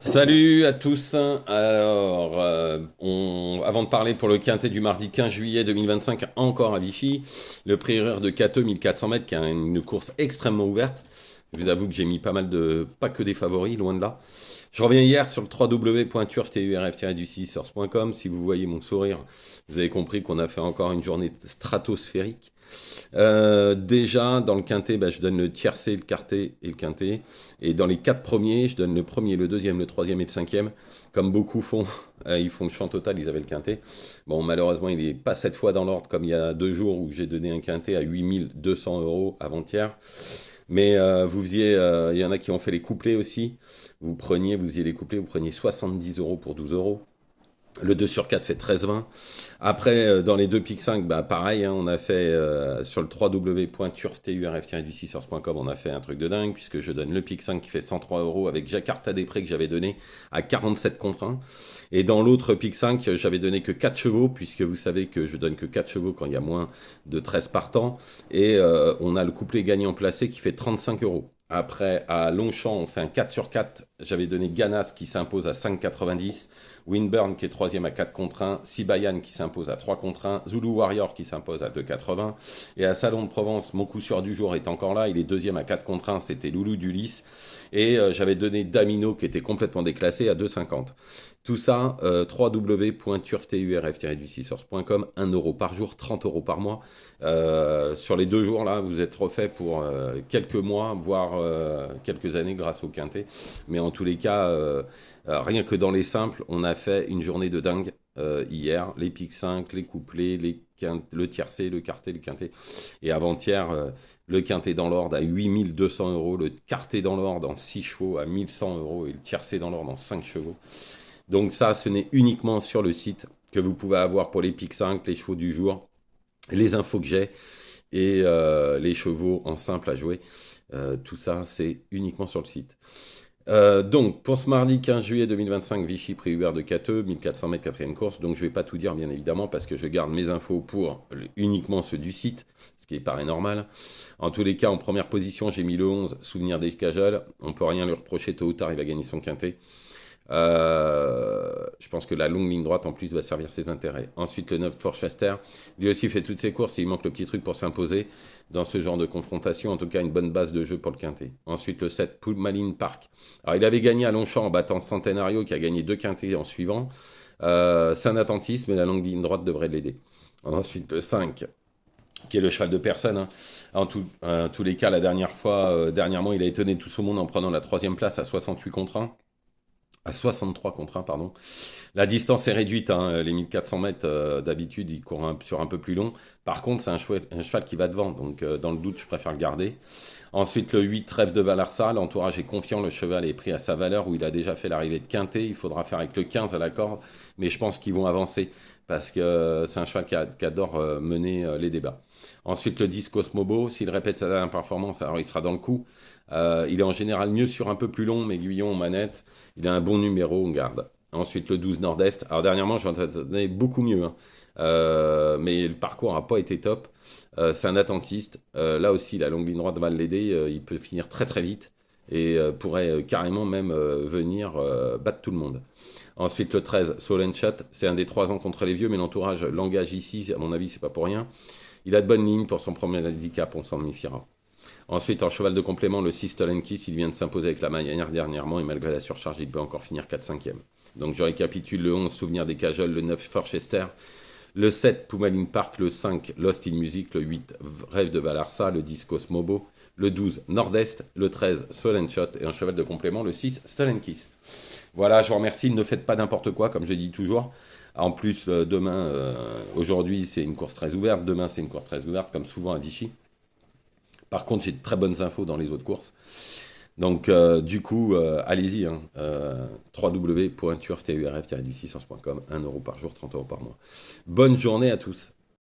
Salut à tous. Alors, avant de parler pour le quintet du mardi 15 juillet 2025, encore à Vichy, le prix horaire de Cateux, 1400 mètres, qui est une course extrêmement ouverte. Je vous avoue que j'ai mis pas mal de, pas que des favoris, loin de là. Je reviens hier sur le www.turf-du6source.com. Si vous voyez mon sourire, vous avez compris qu'on a fait encore une journée stratosphérique. Déjà, dans le quintet, je donne le tiercé, le quartet et le quintet. Et dans les quatre premiers, je donne le premier, le deuxième, le troisième et le cinquième. Comme beaucoup font, ils font le champ total, ils avaient le quintet. Bon, malheureusement, il n'est pas cette fois dans l'ordre comme il y a 2 jours où j'ai donné un quintet à 8 200 € avant-hier. Mais il y en a qui ont fait les couplets aussi. Vous faisiez les couplets, vous preniez 70 € pour 12 €. Le 2 sur 4 fait 13,20. Après, dans les deux pics 5, pareil, hein, on a fait sur le www.turf-du6source.com, on a fait un truc de dingue, puisque je donne le pic 5 qui fait 103 € avec Jacques Tadépré que j'avais donné à 47 contre 1. Et dans l'autre pic 5, j'avais donné que 4 chevaux, puisque vous savez que je donne que 4 chevaux quand il y a moins de 13 partants. Et on a le couplet gagnant placé qui fait 35 €. Après, à Longchamp, on fait un 4 sur 4. J'avais donné Ganas qui s'impose à 5,90. Winburn qui est troisième à 4 contre 1. Sibayan qui s'impose à 3 contre 1. Zulu Warrior qui s'impose à 2,80. Et à Salon de Provence, mon coup sûr du jour est encore là. Il est deuxième à 4 contre 1. C'était Loulou d'Ulysse. Et j'avais donné Damino qui était complètement déclassé à 2,50. Tout ça, www.turf-du6source.com, 1 € par jour, 30 € par mois. Sur les 2 jours, là, vous êtes refait pour quelques mois, voire quelques années grâce au quintet. Mais en tous les cas, rien que dans les simples, on a fait une journée de dingue hier. Les pics 5, les couplets, le tiercé, le quartet, le quintet. Et avant-hier, le quintet dans l'ordre à 8 200 €, le quartet dans l'ordre en 6 chevaux à 1 100 € et le tiercé dans l'ordre en 5 chevaux. Donc ça, ce n'est uniquement sur le site que vous pouvez avoir pour les pics 5, les chevaux du jour, les infos que j'ai et les chevaux en simple à jouer. Tout ça, c'est uniquement sur le site. Donc, pour ce mardi 15 juillet 2025, Vichy, prix Hubert de Cateux, 1400 mètres, quatrième course. Donc, je ne vais pas tout dire, bien évidemment, parce que je garde mes infos pour uniquement ceux du site, ce qui paraît normal. En tous les cas, en première position, j'ai mis le 11, Souvenir des Cajoles. On ne peut rien lui reprocher, tôt ou tard, il va gagner son quintet. Je pense que la longue ligne droite en plus va servir ses intérêts. Ensuite le 9 Forchester, lui aussi fait toutes ses courses, il manque le petit truc pour s'imposer dans ce genre de confrontation, en tout cas une bonne base de jeu pour le quintet. Ensuite le 7 Poulmaline Park. Alors il avait gagné à Longchamp en battant Centenario qui a gagné 2 quintets en suivant. C'est un attentisme et la longue ligne droite devrait l'aider. Ensuite le 5 qui est le cheval de personne. Hein. Tous les cas, la dernière fois, dernièrement, il a étonné tout ce monde en prenant la troisième place à 68 contre 1. À 63 contre 1, pardon. La distance est réduite, hein, les 1400 mètres, d'habitude, il court sur un peu plus long. Par contre, c'est un cheval qui va devant, donc dans le doute, je préfère le garder. Ensuite, le 8, Trèfle de Valarsa, l'entourage est confiant, le cheval est pris à sa valeur, où il a déjà fait l'arrivée de Quintet, il faudra faire avec le 15 à la corde, mais je pense qu'ils vont avancer, parce que c'est un cheval qui adore mener les débats. Ensuite, le 10, Cosmobo, s'il répète sa dernière performance, alors il sera dans le coup. Il est en général mieux sur un peu plus long, mais Guyon, manette, il a un bon numéro, on garde. Ensuite, le 12 Nord-Est. Alors, dernièrement, j'en ai beaucoup mieux. Hein. Mais le parcours n'a pas été top. C'est un attentiste. Là aussi, la longue ligne droite va l'aider. Il peut finir très très vite et pourrait carrément même venir battre tout le monde. Ensuite, le 13, Solenschat. C'est un des 3 ans contre les vieux, mais l'entourage l'engage ici. À mon avis, c'est pas pour rien. Il a de bonnes lignes pour son premier handicap, on s'en méfiera. Ensuite, en cheval de complément, le 6 Stolenkiss, il vient de s'imposer avec la manière dernièrement et malgré la surcharge, il peut encore finir 4-5e. Donc je récapitule le 11 Souvenir des Cajoles, le 9 Forchester, le 7 Poumaline Park, le 5 Lost in Music, le 8 Rêve de Valarsa, le 10 Cosmobo, le 12 Nord-Est, le 13 Solenshot et un cheval de complément, le 6 Stolenkiss. Voilà, je vous remercie, ne faites pas n'importe quoi, comme je dis toujours. En plus, demain, aujourd'hui c'est une course très ouverte, demain c'est une course très ouverte, comme souvent à Vichy. Par contre, j'ai de très bonnes infos dans les autres courses. Donc, du coup, allez-y, hein, www.turf-du6.com, 1 € par jour, 30 € par mois. Bonne journée à tous.